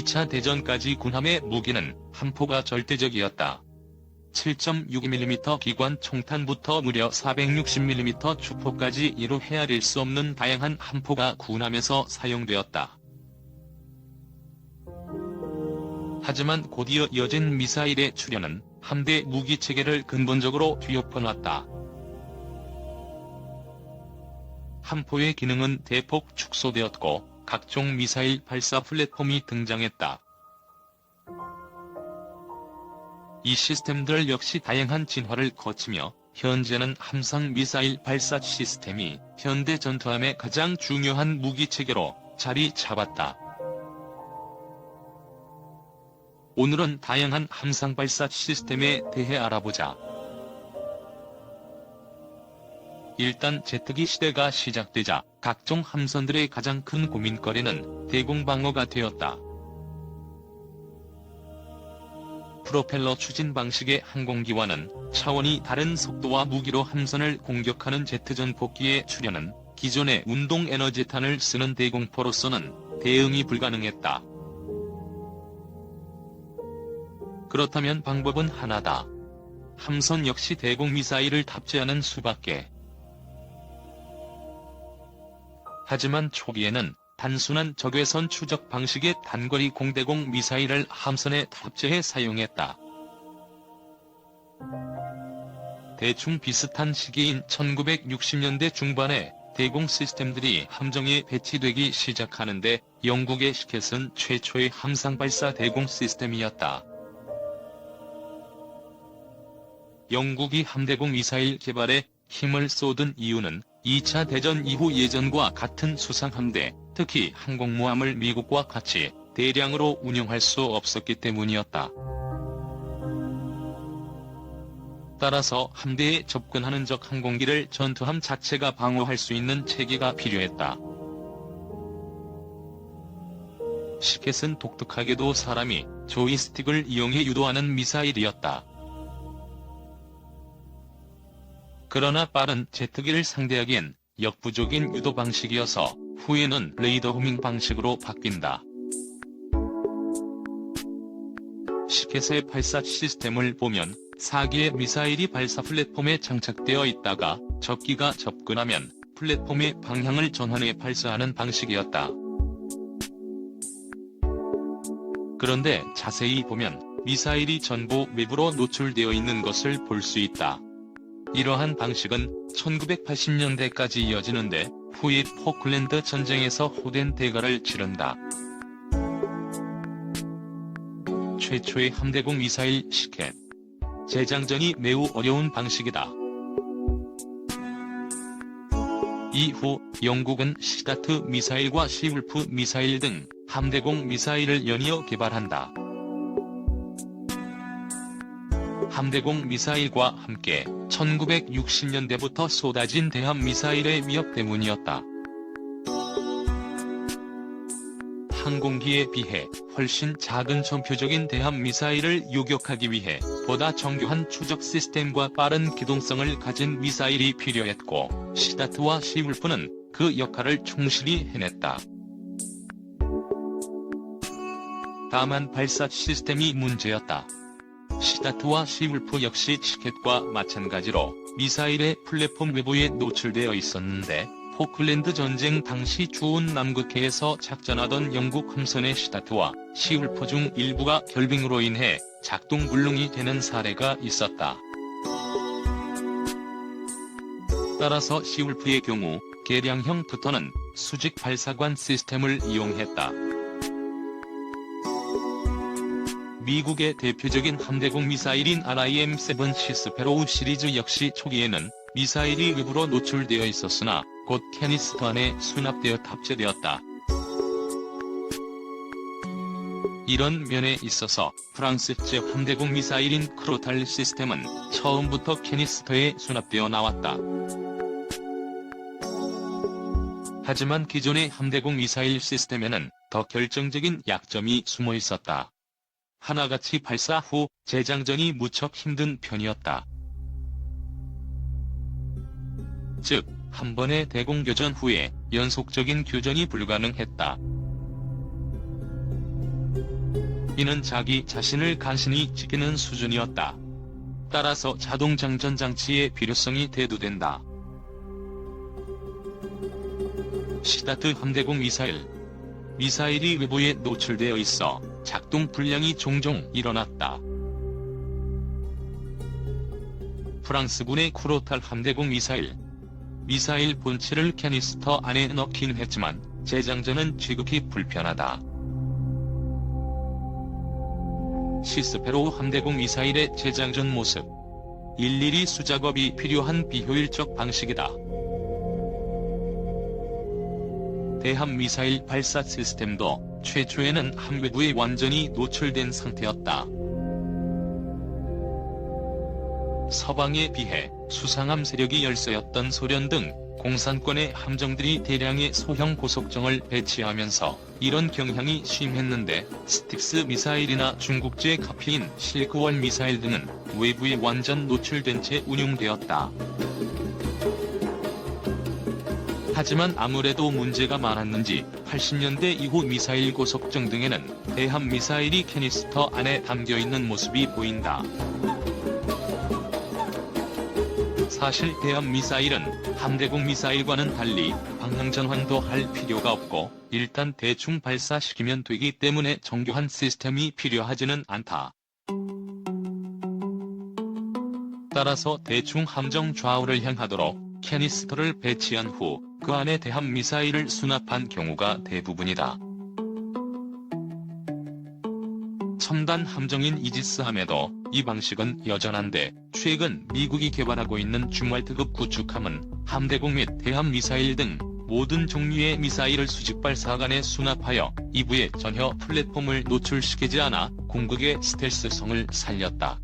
2차 대전까지 군함의 무기는 함포가 절대적이었다. 7.62mm 기관 총탄부터 무려 460mm 주포까지 이루 헤아릴 수 없는 다양한 함포가 군함에서 사용되었다. 하지만 곧이어 이어진 미사일의 출현은 함대 무기체계를 근본적으로 뒤엎어놨다. 함포의 기능은 대폭 축소되었고 각종 미사일 발사 플랫폼이 등장했다. 이 시스템들 역시 다양한 진화를 거치며 현재는 함상 미사일 발사 시스템이 현대 전투함의 가장 중요한 무기체계로 자리 잡았다. 오늘은 다양한 함상 발사 시스템에 대해 알아보자. 일단 제트기 시대가 시작되자 각종 함선들의 가장 큰 고민거리는 대공방어가 되었다. 프로펠러 추진 방식의 항공기와는 차원이 다른 속도와 무기로 함선을 공격하는 제트전폭기의 출현은 기존의 운동에너지탄을 쓰는 대공포로서는 대응이 불가능했다. 그렇다면 방법은 하나다. 함선 역시 대공미사일을 탑재하는 수밖에. 하지만 초기에는 단순한 적외선 추적 방식의 단거리 공대공 미사일을 함선에 탑재해 사용했다. 대충 비슷한 시기인 1960년대 중반에 대공 시스템들이 함정에 배치되기 시작하는데 영국의 시켓은 최초의 함상 발사 대공 시스템이었다. 영국이 함대공 미사일 개발에 힘을 쏟은 이유는 2차 대전 이후 예전과 같은 수상함대, 특히 항공모함을 미국과 같이 대량으로 운용할 수 없었기 때문이었다. 따라서 함대에 접근하는 적 항공기를 전투함 자체가 방어할 수 있는 체계가 필요했다. 시켓은 독특하게도 사람이 조이스틱을 이용해 유도하는 미사일이었다. 그러나 빠른 제트기를 상대하기엔 역부족인 유도 방식이어서 후에는 레이더 호밍 방식으로 바뀐다. 시켓의 발사 시스템을 보면 4기의 미사일이 발사 플랫폼에 장착되어 있다가 적기가 접근하면 플랫폼의 방향을 전환해 발사하는 방식이었다. 그런데 자세히 보면 미사일이 전부 외부로 노출되어 있는 것을 볼 수 있다. 이러한 방식은 1980년대까지 이어지는데 후에 포클랜드 전쟁에서 호된 대가를 치른다. 최초의 함대공 미사일 시켓. 재장전이 매우 어려운 방식이다. 이후 영국은 시다트 미사일과 시울프 미사일 등 함대공 미사일을 연이어 개발한다. 함대공 미사일과 함께 1960년대부터 쏟아진 대함 미사일의 위협 때문이었다. 항공기에 비해 훨씬 작은 전표적인 대함 미사일을 요격하기 위해 보다 정교한 추적 시스템과 빠른 기동성을 가진 미사일이 필요했고, 시다트와 시울프는 그 역할을 충실히 해냈다. 다만 발사 시스템이 문제였다. 시다트와 시울프 역시 시켓과 마찬가지로 미사일의 플랫폼 외부에 노출되어 있었는데, 포클랜드 전쟁 당시 주운 남극해에서 작전하던 영국 함선의 시다트와 시울프 중 일부가 결빙으로 인해 작동 불능이 되는 사례가 있었다. 따라서 시울프의 경우 개량형 부터는 수직 발사관 시스템을 이용했다. 미국의 대표적인 함대공 미사일인 RIM-7 시스페로우 시리즈 역시 초기에는 미사일이 외부로 노출되어 있었으나 곧 캐니스터 안에 수납되어 탑재되었다. 이런 면에 있어서 프랑스제 함대공 미사일인 크로탈 시스템은 처음부터 캐니스터에 수납되어 나왔다. 하지만 기존의 함대공 미사일 시스템에는 더 결정적인 약점이 숨어 있었다. 하나같이 발사 후 재장전이 무척 힘든 편이었다. 즉, 한 번의 대공 교전 후에 연속적인 교전이 불가능했다. 무기는 자기 자신을 간신히 지키는 수준이었다. 따라서 자동 장전 장치의 필요성이 대두된다. 시다트 함대공 미사일. 미사일이 외부에 노출되어 있어 작동 불량이 종종 일어났다. 프랑스군의 쿠로탈 함대공 미사일. 미사일 본체를 캐니스터 안에 넣긴 했지만 재장전은 지극히 불편하다. 시스페로우 함대공 미사일의 재장전 모습. 일일이 수작업이 필요한 비효율적 방식이다. 대함 미사일 발사 시스템도 최초에는 함외부에 완전히 노출된 상태였다. 서방에 비해 수상함 세력이 열세였던 소련 등 공산권의 함정들이 대량의 소형 고속정을 배치하면서 이런 경향이 심했는데, 스틱스 미사일이나 중국제 카피인 실크월 미사일 등은 외부에 완전 노출된 채 운용되었다. 하지만 아무래도 문제가 많았는지 80년대 이후 미사일 고속정 등에는 대함 미사일이 캐니스터 안에 담겨있는 모습이 보인다. 사실 대함 미사일은 함대공 미사일과는 달리 방향전환도 할 필요가 없고 일단 대충 발사시키면 되기 때문에 정교한 시스템이 필요하지는 않다. 따라서 대충 함정 좌우를 향하도록 캐니스터를 배치한 후 그 안에 대함 미사일을 수납한 경우가 대부분이다. 첨단 함정인 이지스함에도 이 방식은 여전한데, 최근 미국이 개발하고 있는 주말트급 구축함은 함대공 및 대함 미사일 등 모든 종류의 미사일을 수직 발사관에 수납하여 이부에 전혀 플랫폼을 노출시키지 않아 공격의 스텔스성을 살렸다.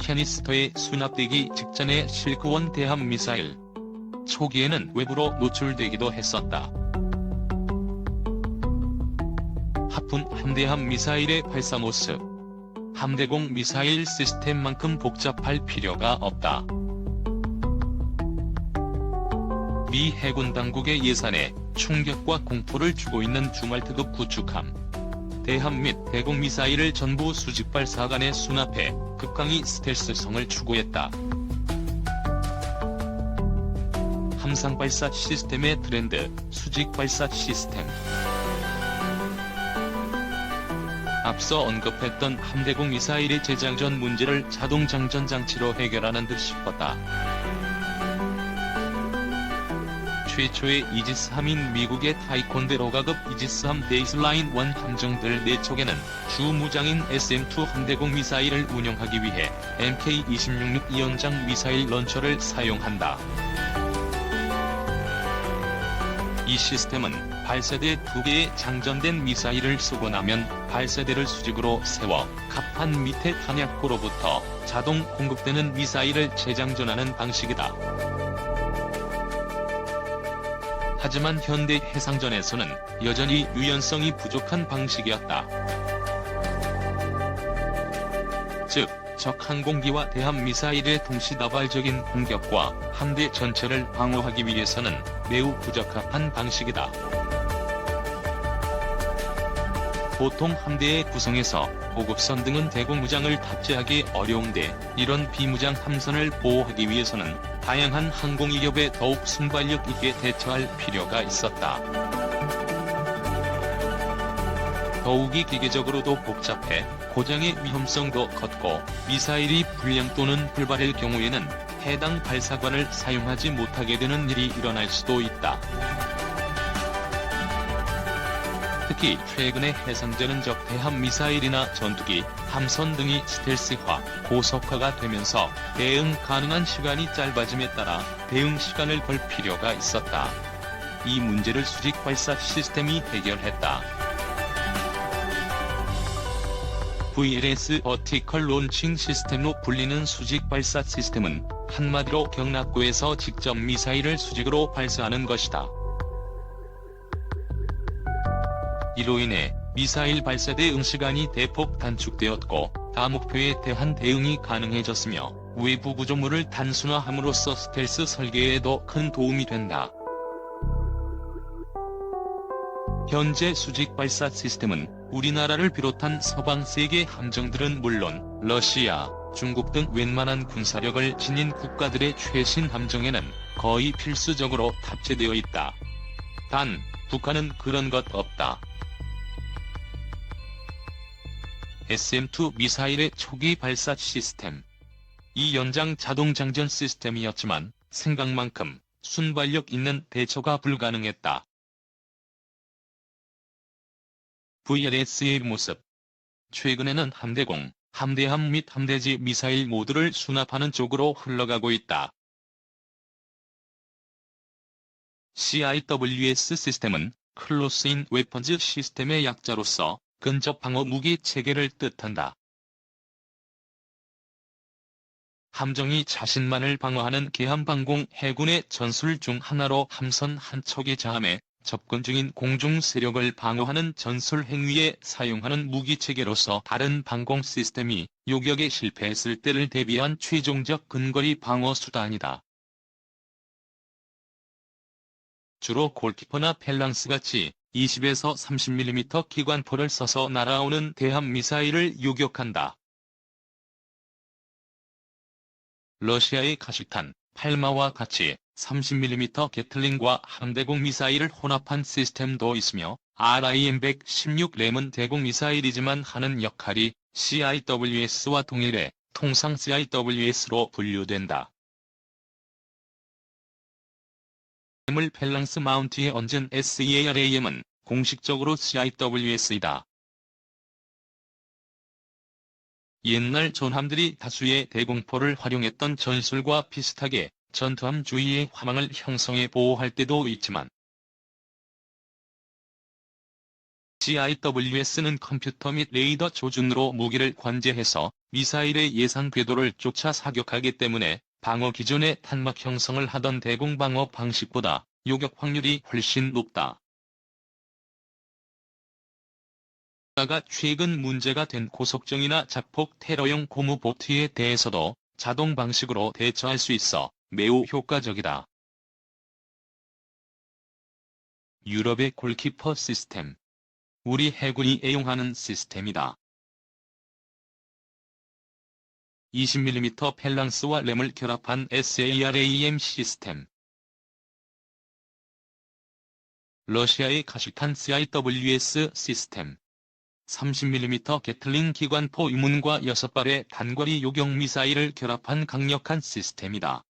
캐니스터에 수납되기 직전의 실크원 대함 미사일. 초기에는 외부로 노출되기도 했었다. 하푼 함대함 미사일의 발사 모습. 함대공 미사일 시스템만큼 복잡할 필요가 없다. 미 해군 당국의 예산에 충격과 공포를 주고 있는 주말트급 구축함. 대함 및 대공 미사일을 전부 수직 발사관에 수납해 극강의 스텔스성을 추구했다. 함상 발사 시스템의 트렌드, 수직 발사 시스템. 앞서 언급했던 함대공 미사일의 재장전 문제를 자동 장전 장치로 해결하는 듯 싶었다. 최초의 이지스함인 미국의 타이콘데로 가급 이지스함 베이스라인 1 함정들 4척에는 주무장인 SM-2 함대공 미사일을 운용하기 위해 MK-26 2연장 미사일 런처를 사용한다. 이 시스템은 발사대 2개의 장전된 미사일을 쏘고 나면 발사대를 수직으로 세워 갑판 밑에 탄약고로부터 자동 공급되는 미사일을 재장전하는 방식이다. 하지만 현대 해상전에서는 여전히 유연성이 부족한 방식이었다. 즉, 적 항공기와 대함 미사일의 동시다발적인 공격과 함대 전체를 방어하기 위해서는 매우 부적합한 방식이다. 보통 함대의 구성에서 보급선 등은 대공무장을 탑재하기 어려운데, 이런 비무장 함선을 보호하기 위해서는 다양한 항공위협에 더욱 순발력 있게 대처할 필요가 있었다. 더욱이 기계적으로도 복잡해 고장의 위험성도 컸고, 미사일이 불량 또는 불발할 경우에는 해당 발사관을 사용하지 못하게 되는 일이 일어날 수도 있다. 특히 최근의 해상전은 적 대함 미사일이나 전투기, 함선 등이 스텔스화, 고속화가 되면서 대응 가능한 시간이 짧아짐에 따라 대응 시간을 벌 필요가 있었다. 이 문제를 수직 발사 시스템이 해결했다. VLS 버티컬 론칭 시스템로 불리는 수직 발사 시스템은 한마디로 경납고에서 직접 미사일을 수직으로 발사하는 것이다. 이로 인해 미사일 발사 대응 시간이 대폭 단축되었고, 다목표에 대한 대응이 가능해졌으며 외부 구조물을 단순화함으로써 스텔스 설계에도 큰 도움이 된다. 현재 수직 발사 시스템은 우리나라를 비롯한 서방 세계 함정들은 물론 러시아, 중국 등 웬만한 군사력을 지닌 국가들의 최신 함정에는 거의 필수적으로 탑재되어 있다. 단, 북한은 그런 것 없다. SM-2 미사일의 초기 발사 시스템. 이 연장 자동 장전 시스템이었지만 생각만큼 순발력 있는 대처가 불가능했다. VLS의 모습. 최근에는 함대공, 함대함 및 함대지 미사일 모두를 수납하는 쪽으로 흘러가고 있다. CIWS 시스템은 클로스인 웨펀즈 시스템의 약자로서 근접 방어 무기 체계를 뜻한다. 함정이 자신만을 방어하는 계함방공 해군의 전술 중 하나로 함선 한 척이 자함에 접근 중인 공중 세력을 방어하는 전술 행위에 사용하는 무기체계로서 다른 방공 시스템이 요격에 실패했을 때를 대비한 최종적 근거리 방어 수단이다. 주로 골키퍼나 펠랑스같이 20에서 30mm 기관포를 써서 날아오는 대함 미사일을 요격한다. 러시아의 가식탄, 팔마와 같이 30mm 게틀링과 함대공 미사일을 혼합한 시스템도 있으며 RIM-116램은 대공 미사일이지만 하는 역할이 CIWS와 동일해 통상 CIWS로 분류된다. 램을 펠랑스 마운트에 얹은 SEARAM은 공식적으로 CIWS이다. 옛날 전함들이 다수의 대공포를 활용했던 전술과 비슷하게 전투함 주위의 화망을 형성해 보호할 때도 있지만 CIWS는 컴퓨터 및 레이더 조준으로 무기를 관제해서 미사일의 예상 궤도를 쫓아 사격하기 때문에 방어 기존의 탄막 형성을 하던 대공방어 방식보다 요격 확률이 훨씬 높다. 가 최근 문제가 된 고속정이나 자폭 테러용 고무 보트에 대해서도 자동 방식으로 대처할 수 있어 매우 효과적이다. 유럽의 골키퍼 시스템. 우리 해군이 애용하는 시스템이다. 20mm 펠랑스와 램을 결합한 SARAM 시스템. 러시아의 가식탄 CIWS 시스템. 30mm 게틀링 기관포 유문과 6발의 단거리 요격 미사일을 결합한 강력한 시스템이다.